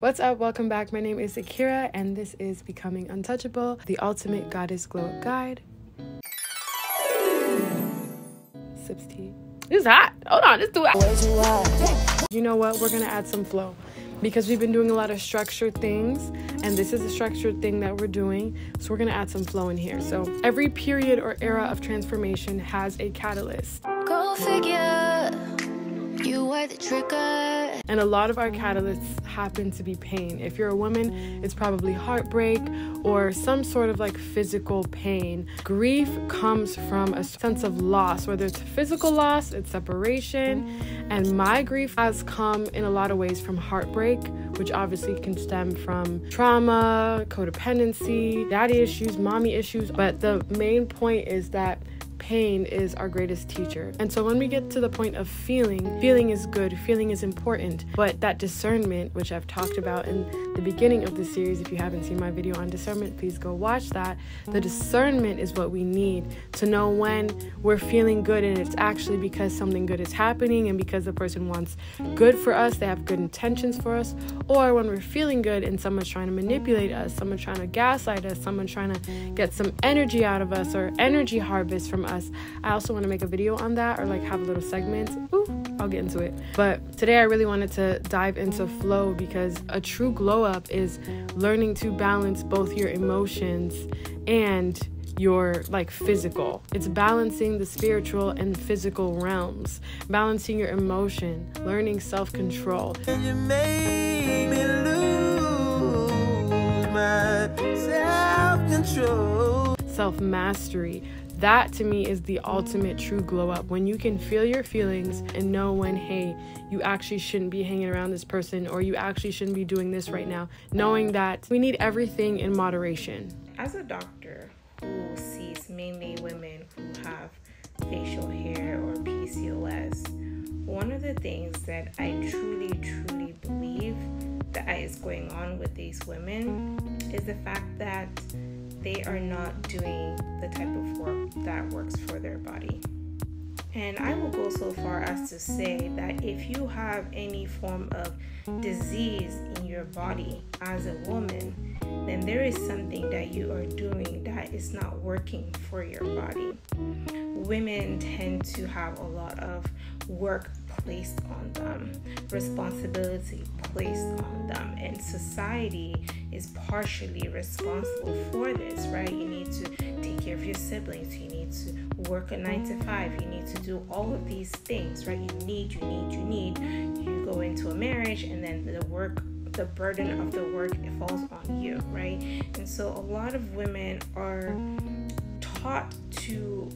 What's up? Welcome back. My name is Akira, and this is Becoming Untouchable, the ultimate goddess glow up guide. Sips tea. It's hot. Hold on, it's too hot. You know what? We're gonna add some flow because we've been doing a lot of structured things, and this is a structured thing that we're doing. So we're gonna add some flow in here. So every period or era of transformation has a catalyst. Go figure. You were the trigger. And a lot of our catalysts happen to be pain. If you're a woman, it's probably heartbreak or some sort of like physical pain. Grief comes from a sense of loss, whether it's physical loss, it's separation. And my grief has come in a lot of ways from heartbreak, which obviously can stem from trauma, codependency, daddy issues, mommy issues. But the main point is that pain is our greatest teacher. And so when we get to the point of feeling is good, feeling is important, but that discernment, which I've talked about in the beginning of the series, if you haven't seen my video on discernment, please go watch that. The discernment is what we need to know when we're feeling good and it's actually because something good is happening and because the person wants good for us, they have good intentions for us, or when we're feeling good and someone's trying to manipulate us, someone's trying to gaslight us, someone's trying to get some energy out of us or energy harvest from us. I also want to make a video on that or like have a little segment. I'll get into it. But today I really wanted to dive into flow because a true glow up is learning to balance both your emotions and your like physical. It's balancing the spiritual and physical realms, balancing your emotion, learning self-control. You made me lose my self-control. Self-mastery. That to me is the ultimate true glow up. When you can feel your feelings and know when, hey, you actually shouldn't be hanging around this person or you actually shouldn't be doing this right now. Knowing that we need everything in moderation. As a doctor who sees mainly women who have facial hair or PCOS, one of the things that I truly believe that is going on with these women is the fact that they are not doing the type of work that works for their body. And I will go so far as to say that if you have any form of disease in your body as a woman, then there is something that you are doing that is not working for your body. Women tend to have a lot of work placed on them, responsibility placed on them, and society is partially responsible for this, right? You need to take care of your siblings, you need to work a 9 to 5, you need to do all of these things, right? You need. You go into a marriage and then the burden of the work, it falls on you, right? And so a lot of women are taught to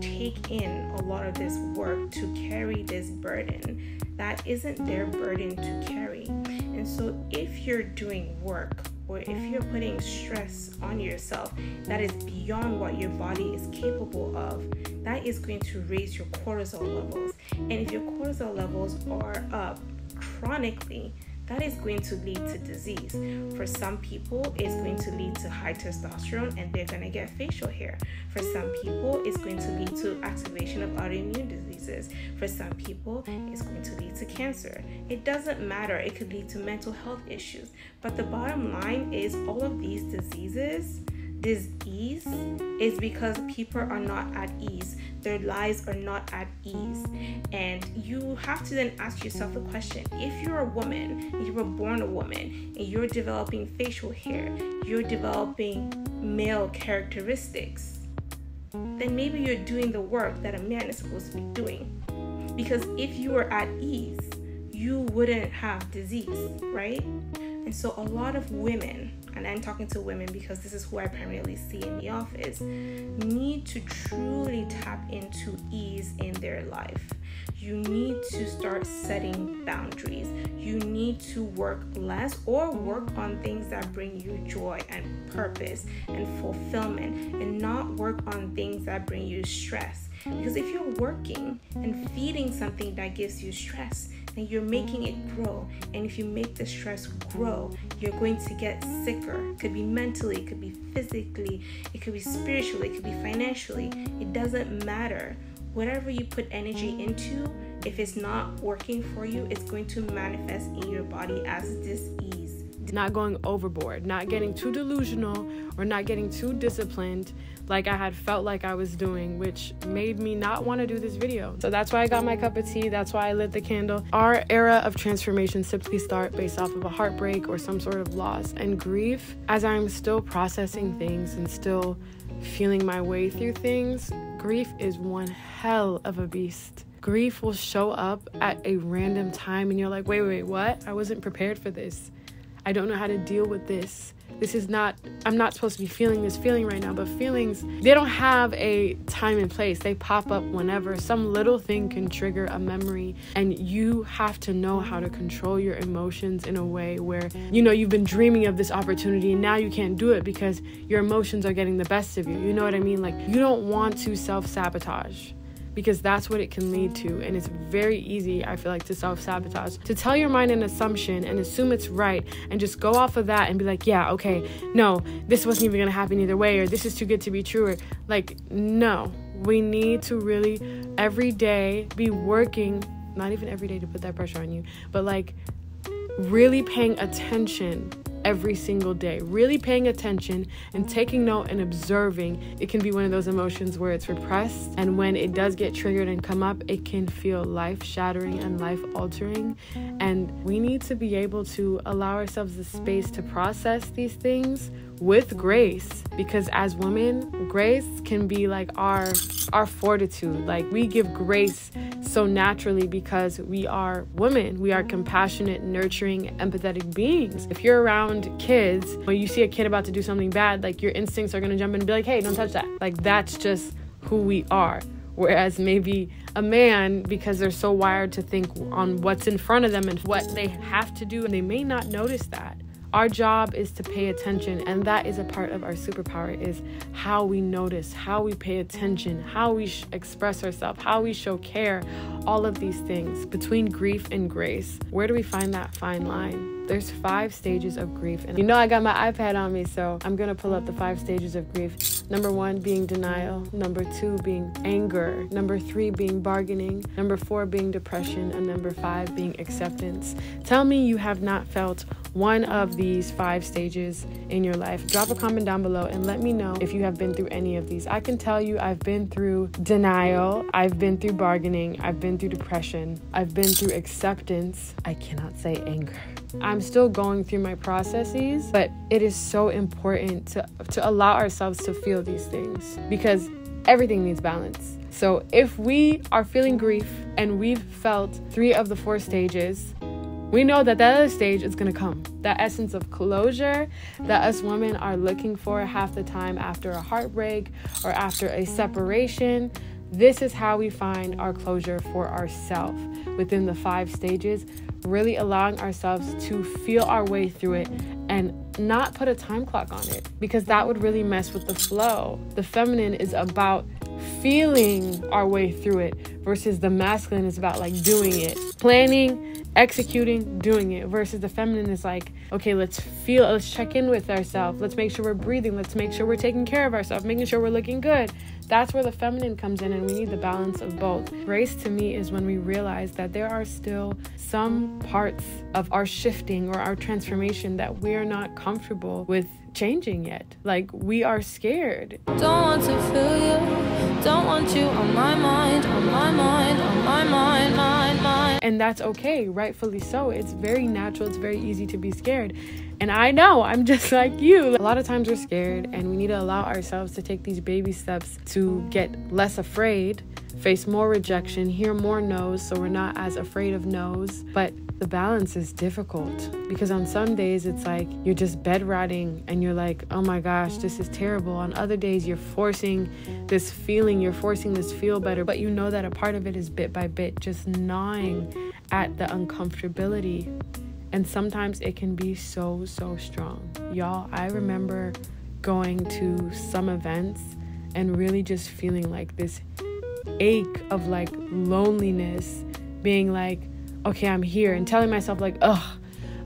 take in a lot of this work, to carry this burden that isn't their burden to carry. And so if you're doing work or if you're putting stress on yourself that is beyond what your body is capable of, that is going to raise your cortisol levels. And if your cortisol levels are up chronically, that is going to lead to disease. For some people, it's going to lead to high testosterone and they're going to get facial hair. For some people, it's going to lead to activation of autoimmune diseases. For some people, it's going to lead to cancer. It doesn't matter. It could lead to mental health issues. But the bottom line is all of these diseases, disease is because people are not at ease. Their lives are not at ease. And you have to then ask yourself a question. If you're a woman, you were born a woman, and you're developing facial hair, you're developing male characteristics, then maybe you're doing the work that a man is supposed to be doing. Because if you were at ease, you wouldn't have disease, right? And so a lot of women, and I'm talking to women because this is who I primarily see in the office, need to truly tap into ease in their life. You need to start setting boundaries. You need to work less or work on things that bring you joy and purpose and fulfillment, and not work on things that bring you stress. Because if you're working and feeding something that gives you stress, then you're making it grow. And if you make the stress grow, you're going to get sicker. It could be mentally, it could be physically, it could be spiritually, it could be financially. It doesn't matter. Whatever you put energy into, if it's not working for you, it's going to manifest in your body as dis-ease. not going overboard, not getting too delusional or not getting too disciplined like I had felt like I was doing, which made me not want to do this video. So that's why I got my cup of tea. That's why I lit the candle. Our era of transformation typically start based off of a heartbreak or some sort of loss. And grief, as I'm still processing things and still feeling my way through things, grief is one hell of a beast. Grief will show up at a random time and you're like, wait, what? I wasn't prepared for this. I don't know how to deal with this. I'm not supposed to be feeling this feeling right now, but feelings, they don't have a time and place. They pop up whenever. Some little thing can trigger a memory, and you have to know how to control your emotions in a way where, you've been dreaming of this opportunity and now you can't do it because your emotions are getting the best of you. You know what I mean? Like, you don't want to self-sabotage, because that's what it can lead to. And it's very easy, I feel like, to self-sabotage, to tell your mind an assumption and assume it's right and just go off of that and be like, yeah, okay, no, this wasn't even gonna happen either way, or this is too good to be true, or like, no. We need to really every day be working, not even every day to put that pressure on you, but like really paying attention every single day, really paying attention and taking note and observing. It can be one of those emotions where it's repressed, and when it does get triggered and come up, it can feel life-shattering and life-altering. And we need to be able to allow ourselves the space to process these things with grace, because as women, grace can be like our fortitude. Like, we give grace so naturally because we are women. We are compassionate, nurturing, empathetic beings. If you're around kids, when you see a kid about to do something bad, like, your instincts are gonna jump in and be like, hey, don't touch that. Like, that's just who we are. Whereas maybe a man, because they're so wired to think on what's in front of them and what they have to do, and they may not notice that. Our job is to pay attention, and that is a part of our superpower, is how we notice, how we pay attention, how we express ourselves, how we show care, all of these things. Between grief and grace, where do we find that fine line? There's 5 stages of grief, and I got my iPad on me, so I'm gonna pull up the 5 stages of grief. Number 1 being denial, number 2 being anger, number 3 being bargaining, number 4 being depression, and number 5 being acceptance. Tell me you have not felt one of these 5 stages in your life. Drop a comment down below and let me know if you have been through any of these. I can tell you I've been through denial, I've been through bargaining, I've been through depression, I've been through acceptance. I cannot say anger. I'm still going through my processes, but it is so important to allow ourselves to feel these things, because everything needs balance. So if we are feeling grief and we've felt 3 of the 4 stages, we know that that other stage is going to come. That essence of closure that us women are looking for half the time after a heartbreak or after a separation. This is how we find our closure for ourselves within the 5 stages, really allowing ourselves to feel our way through it and not put a time clock on it, because that would really mess with the flow. The feminine is about feeling our way through it, versus the masculine is about like doing it, planning, executing, doing it, versus the feminine is like, okay, let's check in with ourselves, let's make sure we're breathing, let's make sure we're taking care of ourselves, making sure we're looking good. That's where the feminine comes in, and we need the balance of both. Grace to me is when we realize that there are still some parts of our shifting or our transformation that we're not comfortable with changing yet. Like, we are scared. Don't want to feel you, don't want you on my mind, on my mind, on my mind, mind. And that's okay, rightfully so. It's very natural, it's very easy to be scared. And I know, I'm just like you. A lot of times we're scared, and we need to allow ourselves to take these baby steps to get less afraid, face more rejection, hear more no's, so we're not as afraid of no's. But the balance is difficult, because on some days it's like you're just bedrotting and you're like, oh my gosh, this is terrible. On other days you're forcing this feeling, you're forcing this feel better, but you know that a part of it is bit by bit just gnawing at the uncomfortability. And sometimes it can be so strong. Y'all, I remember going to some events and really just feeling like this ache of like loneliness, being like, okay, I'm here, and telling myself like, ugh,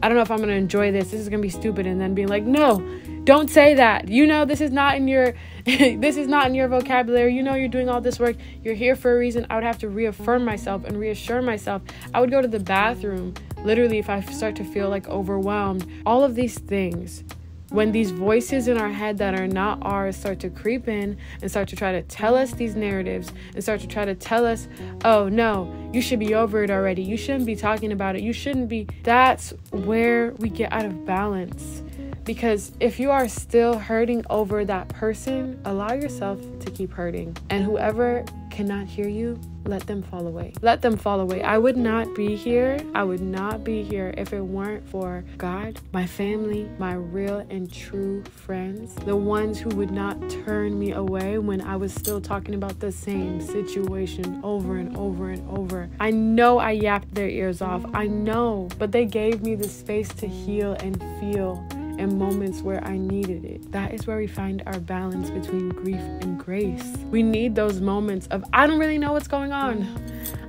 I don't know if I'm going to enjoy this. This is going to be stupid. And then being like, no, don't say that. You know, this is not in your, this is not in your vocabulary. You know, you're doing all this work. You're here for a reason. I would have to reaffirm myself and reassure myself. I would go to the bathroom, literally, if I start to feel like overwhelmed. All of these things, when these voices in our head that are not ours start to creep in and start to try to tell us these narratives and start to try to tell us, oh no, you should be over it already. You shouldn't be talking about it. You shouldn't be. That's where we get out of balance. Because if you are still hurting over that person, allow yourself to keep hurting. And whoever cannot hear you, let them fall away. Let them fall away. I would not be here. I would not be here if it weren't for God, my family, my real and true friends, the ones who would not turn me away when I was still talking about the same situation over and over and over. I know I yapped their ears off. I know, but they gave me the space to heal and feel in moments where I needed it. That is where we find our balance between grief and grace. We need those moments of, I don't really know what's going on.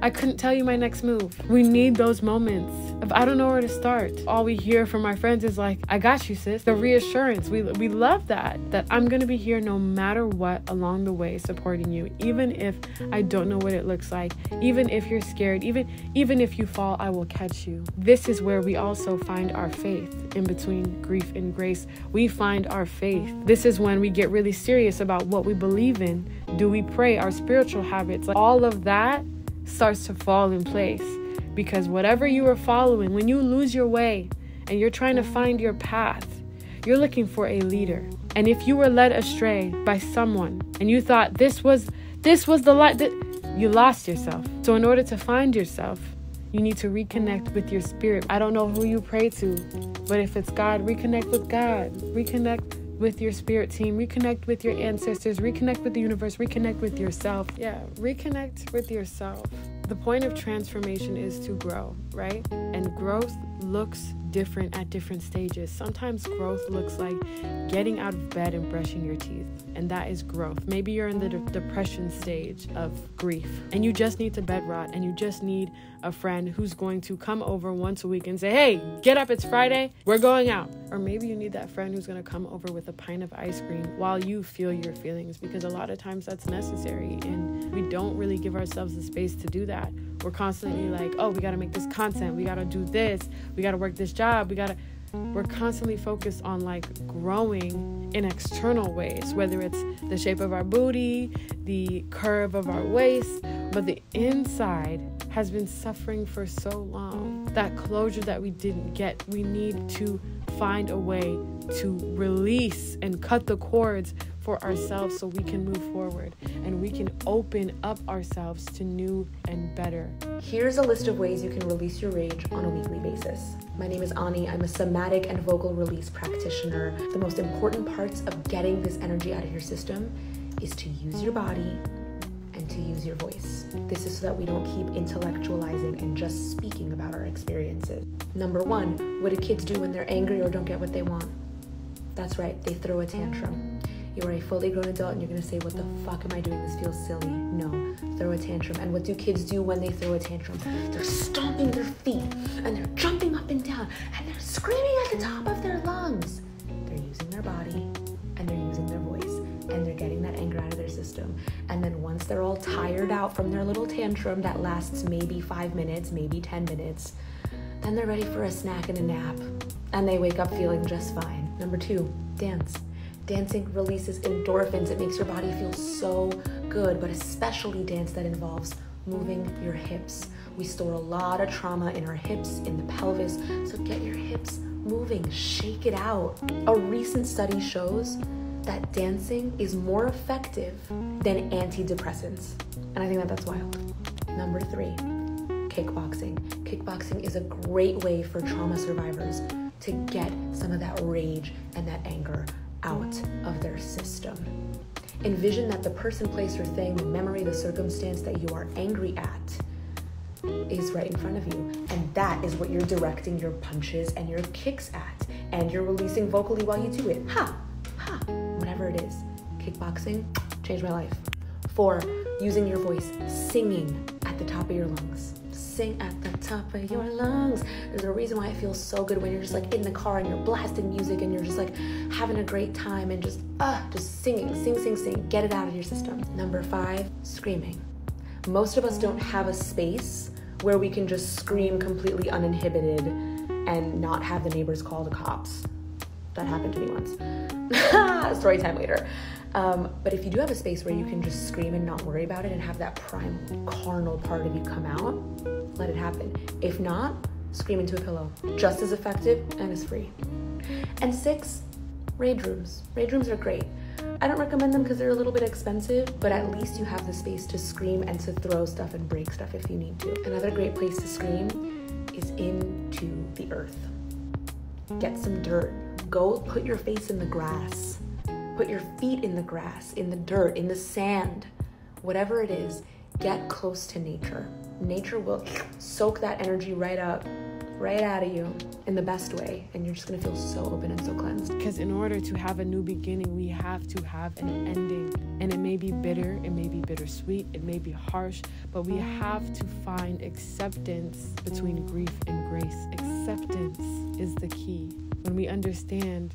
I couldn't tell you my next move. We need those moments of, I don't know where to start. All we hear from our friends is like, I got you, sis. The reassurance. We love that I'm gonna be here no matter what along the way, supporting you. Even if I don't know what it looks like, even if you're scared, even if you fall, I will catch you. This is where we also find our faith. In between grief and grace, we find our faith. This is when we get really serious about what we believe in. Do we pray? Our spiritual habits, like all of that starts to fall in place. Because whatever you are following, when you lose your way and you're trying to find your path, you're looking for a leader. And if you were led astray by someone and you thought this was the light, you lost yourself. So in order to find yourself, you need to reconnect with your spirit. I don't know who you pray to, but if it's God, reconnect with God. Reconnect with your spirit team. Reconnect with your ancestors. Reconnect with the universe. Reconnect with yourself. Yeah, reconnect with yourself. The point of transformation is to grow, right? And growth looks different at different stages. Sometimes growth looks like getting out of bed and brushing your teeth, and that is growth. Maybe you're in the depression stage of grief and you just need to bed rot, and you just need a friend who's going to come over once a week and say, hey, get up, it's Friday, we're going out. Or maybe you need that friend who's going to come over with a pint of ice cream while you feel your feelings, because a lot of times that's necessary, and we don't really give ourselves the space to do that. We're constantly like, oh, we got to make this content, we got to do this, we got to work this job, we're constantly focused on like growing in external ways, whether it's the shape of our booty, the curve of our waist, but the inside has been suffering for so long. That closure that we didn't get, we need to find a way to release and cut the cords for ourselves so we can move forward and we can open up ourselves to new and better. Here's a list of ways you can release your rage on a weekly basis. My name is Ani. I'm a somatic and vocal release practitioner. The most important parts of getting this energy out of your system is to use your body and to use your voice. This is so that we don't keep intellectualizing and just speaking about our experiences. Number one, what do kids do when they're angry or don't get what they want? That's right, they throw a tantrum. You are a fully grown adult and you're gonna say, what the fuck am I doing? This feels silly. No, throw a tantrum. And what do kids do when they throw a tantrum? They're stomping their feet and they're jumping up and down and they're screaming at the top of their lungs. They're using their body and they're using their voice and they're getting that anger out of their system. And then once they're all tired out from their little tantrum that lasts maybe 5 minutes, maybe 10 minutes, then they're ready for a snack and a nap and they wake up feeling just fine. Number two, dance. Dancing releases endorphins. It makes your body feel so good, but especially dance that involves moving your hips. We store a lot of trauma in our hips, in the pelvis, so get your hips moving, shake it out. A recent study shows that dancing is more effective than antidepressants, and I think that that's wild. Number three, kickboxing. Kickboxing is a great way for trauma survivors to get some of that rage and that anger out of their system. Envision that the person, place, or thing, the memory, the circumstance that you are angry at is right in front of you. And that is what you're directing your punches and your kicks at. And you're releasing vocally while you do it. Ha, ha, whatever it is. Kickboxing changed my life. 4, using your voice, singing at the top of your lungs. Sing at the top of your lungs. There's a reason why it feels so good when you're just like in the car and you're blasting music and you're just like having a great time and just singing, sing, get it out of your system. Number 5, screaming. Most of us don't have a space where we can just scream completely uninhibited and not have the neighbors call the cops. That happened to me once. Story time later. But if you do have a space where you can just scream and not worry about it and have that prime carnal part of you come out, let it happen. If not, scream into a pillow. Just as effective and as free. And 6, rage rooms. Rage rooms are great. I don't recommend them because they're a little bit expensive, but at least you have the space to scream and to throw stuff and break stuff if you need to. Another great place to scream is into the earth. Get some dirt. Go put your face in the grass. Put your feet in the grass, in the dirt, in the sand. Whatever it is, get close to nature. Nature will soak that energy right up, right out of you in the best way, and you're just gonna feel so open and so cleansed. Because in order to have a new beginning, we have to have an ending. And it may be bitter, it may be bittersweet, it may be harsh, but we have to find acceptance between grief and grace. Acceptance is the key. When we understand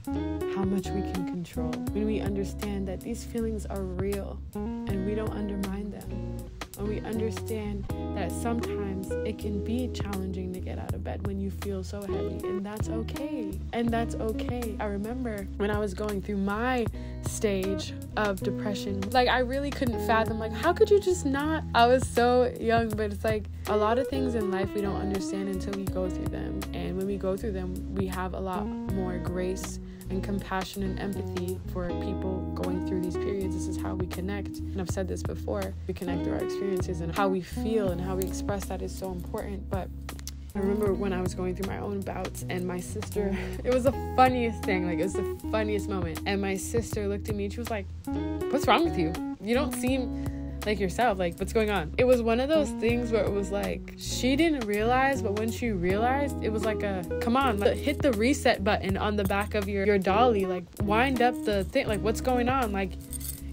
how much we can control, when we understand that these feelings are real and we don't undermine them, when we understand that sometimes it can be challenging to get out of bed when you feel so heavy, and that's okay. And that's okay. I remember when I was going through my stage of depression, like I really couldn't fathom, like how could you just not? I was so young, but it's like a lot of things in life we don't understand until we go through them. And when we go through them, we have a lot more grace and compassion and empathy for people going through these periods. This is how we connect. And I've said this before, we connect through our experiences, and how we feel and how we express that is so important. But I remember when I was going through my own bouts, and my sister, it was the funniest thing, like it was the funniest moment. And my sister looked at me and she was like, "What's wrong with you? You don't seem like yourself, like what's going on?" It was one of those things where it was like she didn't realize, but when she realized, it was like a come on, like, hit the reset button on the back of your dolly, like wind up the thing, like what's going on, like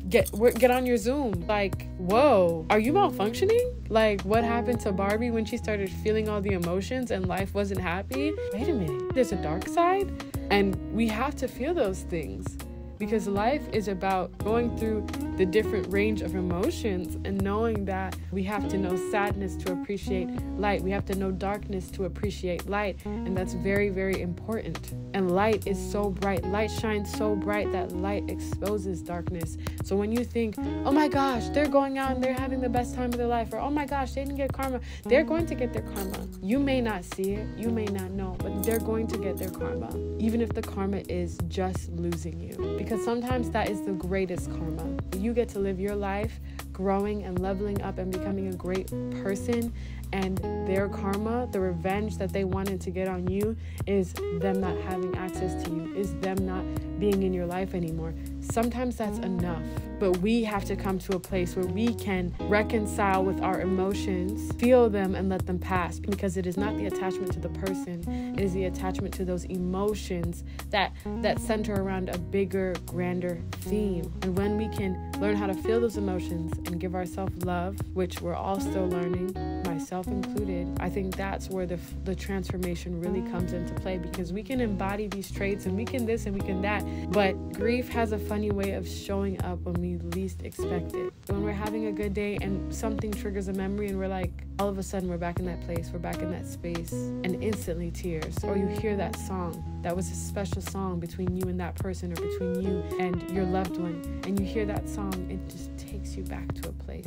get on your Zoom, like whoa, are you malfunctioning? Like what happened to Barbie when she started feeling all the emotions and life wasn't happy? Wait a minute, there's a dark side, and we have to feel those things. Because life is about going through the different range of emotions and knowing that we have to know sadness to appreciate light. We have to know darkness to appreciate light. And that's very, very important. And light is so bright. Light shines so bright that light exposes darkness. So when you think, oh my gosh, they're going out and they're having the best time of their life, or oh my gosh, they didn't get karma, they're going to get their karma. You may not see it, you may not know, but they're going to get their karma. Even if the karma is just losing you. Because sometimes that is the greatest karma. You get to live your life growing and leveling up and becoming a great person, and their karma, the revenge that they wanted to get on you, is them not having access to you, is them not being in your life anymore. Sometimes that's enough, but we have to come to a place where we can reconcile with our emotions, feel them, and let them pass, because it is not the attachment to the person, it is the attachment to those emotions that center around a bigger, grander theme. And when we can learn how to feel those emotions and give ourselves love, which we're all still learning, myself included, I think that's where the transformation really comes into play, because we can embody these traits and we can this and we can that, but grief has a funny way of showing up when we least expect it. When we're having a good day and something triggers a memory and we're like, all of a sudden we're back in that place, we're back in that space, and instantly tears. Or you hear that song that was a special song between you and that person, or between you and your loved one, and you hear that song, it just takes you back to a place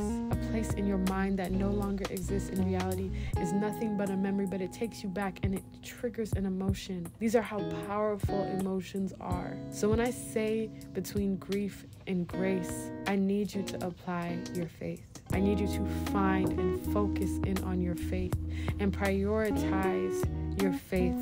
in your mind that no longer exists in reality, is nothing but a memory, but it takes you back and it triggers an emotion. These are how powerful emotions are. So when I say between grief and grace, I need you to apply your faith. I need you to find and focus in on your faith and prioritize your faith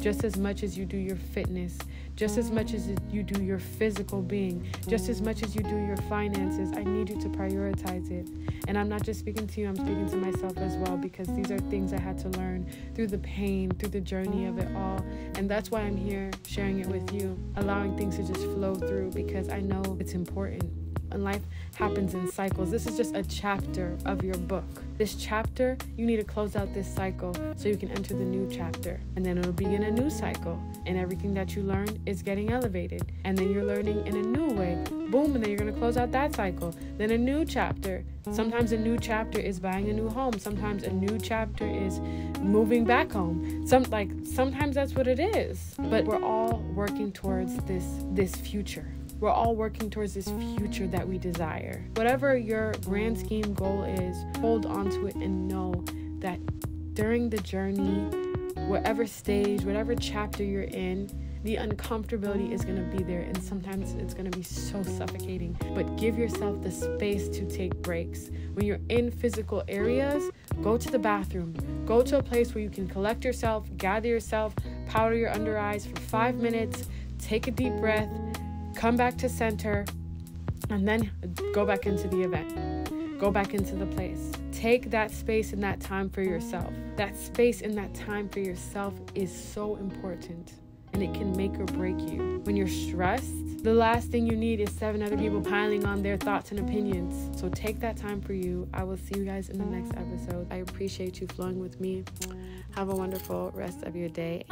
just as much as you do your fitness, just as much as you do your physical being, just as much as you do your finances. I need you to prioritize it. And I'm not just speaking to you, I'm speaking to myself as well, because these are things I had to learn through the pain, through the journey of it all. And that's why I'm here sharing it with you, allowing things to just flow through, because I know it's important. and life happens in cycles. This is just a chapter of your book. This chapter, you need to close out this cycle so you can enter the new chapter. And then it'll begin a new cycle. And everything that you learned is getting elevated. And then you're learning in a new way. Boom, and then you're going to close out that cycle. Then a new chapter. Sometimes a new chapter is buying a new home. Sometimes a new chapter is moving back home. Sometimes that's what it is. But we're all working towards this future. We're all working towards this future that we desire. Whatever your grand scheme goal is, hold on to it and know that during the journey, whatever stage, whatever chapter you're in, the uncomfortability is going to be there, and sometimes it's going to be so suffocating. But give yourself the space to take breaks. When you're in physical areas, go to the bathroom. Go to a place where you can collect yourself, gather yourself, powder your under eyes for 5 minutes, take a deep breath, come back to center, and then go back into the event. Go back into the place. Take that space and that time for yourself. That space and that time for yourself is so important, and it can make or break you. When you're stressed, the last thing you need is 7 other people piling on their thoughts and opinions. So take that time for you. I will see you guys in the next episode. I appreciate you flowing with me. Have a wonderful rest of your day.